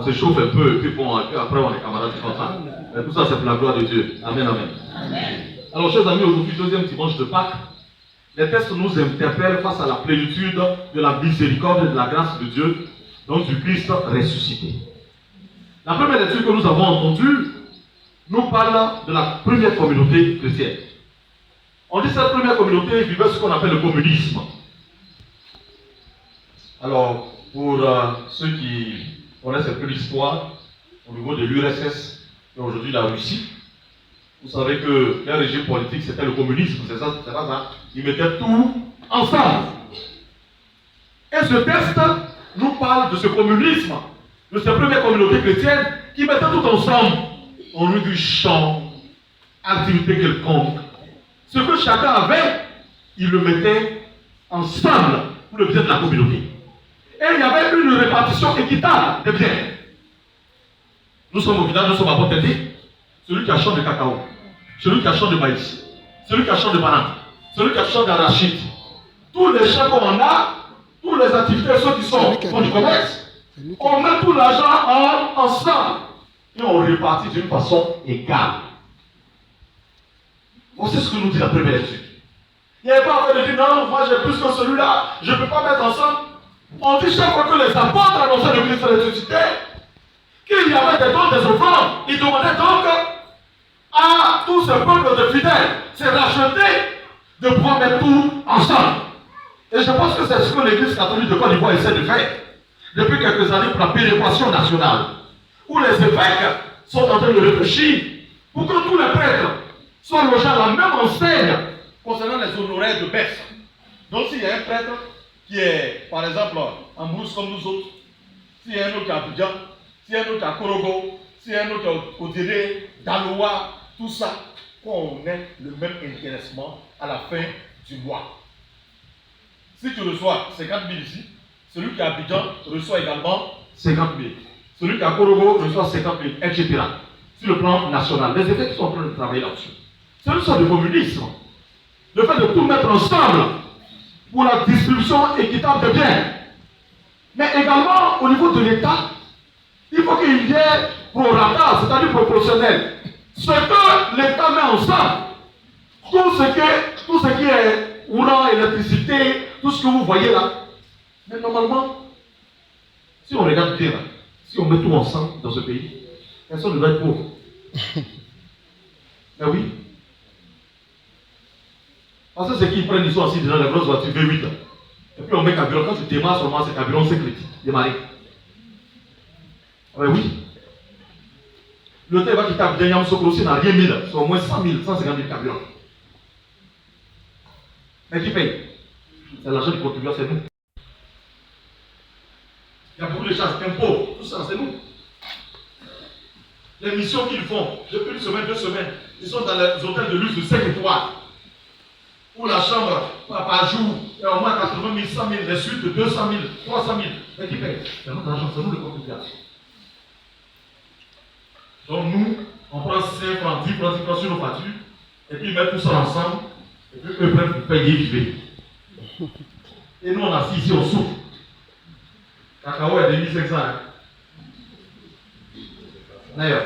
On s'échauffe un peu, et puis bon, et puis après on est camarades contents. Mais tout ça, c'est pour la gloire de Dieu. Amen, amen. Alors, chers amis, aujourd'hui, deuxième dimanche de Pâques, les textes nous interpellent face à la plénitude de la miséricorde et de la grâce de Dieu, donc du Christ ressuscité. La première lecture que nous avons entendue nous parle de la première communauté chrétienne. On dit que cette première communauté vivait ce qu'on appelle le communisme. Alors, pour ceux qui connaissent un peu l'histoire, au niveau de l'URSS et aujourd'hui la Russie, vous savez que leur régime politique c'était le communisme, c'est ça. Ils mettaient tout ensemble. Et ce texte nous parle de ce communisme, de cette première communauté chrétienne qui mettait tout ensemble en lieu du chant, activité quelconque. Ce que chacun avait, il le mettait ensemble pour le bien de la communauté. Et il y avait une répartition équitable des biens. Nous sommes au village, nous sommes à Bontédé. Celui qui a champ de cacao, celui qui a champ de maïs, celui qui a champ de banane, celui qui a champ d'arachide. Tous les champs qu'on a, toutes les activités, ceux qui sont du commerce, on met tout l'argent ensemble et on répartit d'une façon égale. Voici ce que nous dit la première lecture. Il n'y avait pas en fait de dire non, moi j'ai plus que celui-là, je ne peux pas mettre ensemble. On dit chaque fois que les apôtres annonçaient le Christ ressuscité, qu'il y avait des dons, des offrandes. Ils demandaient donc à tout ce peuple de fidèles, c'est racheté de pouvoir mettre tout ensemble. Et je pense que c'est ce que l'Église catholique de Côte d'Ivoire essaie de faire depuis quelques années pour la péréquation nationale, où les évêques sont en train de réfléchir pour que tous les prêtres soient logés à la même enseigne concernant les honoraires de baisse. Donc s'il y a un prêtre qui est, par exemple, en Brousse comme nous autres, s'il y a un autre qui est à Abidjan, s'il y a un autre qui est à Korogo, s'il y a un autre qui est au Déré, Daloa, tout ça, qu'on ait le même intéressement à la fin du mois. Si tu reçois 50 000 ici, celui qui est à Abidjan reçoit également 50 000. Celui qui est à Korogo reçoit 50 000, etc. Sur le plan national. Les évêques sont en train de travailler là-dessus. C'est une sorte de communisme. Le fait de tout mettre ensemble pour la distribution équitable des biens. Mais également, au niveau de l'État, il faut qu'il y ait prorata, c'est-à-dire proportionnel. Ce que l'État met ensemble, tout ce qui est courant, électricité, tout ce que vous voyez là. Mais normalement, si on regarde bien, si on met tout ensemble dans ce pays, personne ne va être pauvre. Mais oui. Parce que ceux qui prennent, ils sont assis dans les grosses voitures V8. Et puis on met carburant. Quand tu démarres seulement, c'est carburant 5 litres. Démarrer. Mais oui. Le temps va quitter Abidjan, Yam Sokolosi n'a rien mis là. C'est au moins 100 000, 150 000 carburants. Mais qui paye? C'est l'argent du contribuable, c'est nous. Il y a beaucoup de charges, impôts, tout ça, c'est nous. Les missions qu'ils font, depuis une semaine, 2 semaines, ils sont dans les hôtels de luxe de 5 étoiles. Où la chambre, par jour, est au moins 80 000, 100 000, les suites de 200 000, 300 000. Mais qui paye? C'est notre argent, c'est nous le contribuable. Donc nous, on prend 5 francs, 10 francs, 10 francs sur nos factures, et puis ils mettent tout ça ensemble, et puis eux prennent pour payer vivre. Et nous, on assis ici, on souffre. Cacao est de 1500. D'ailleurs,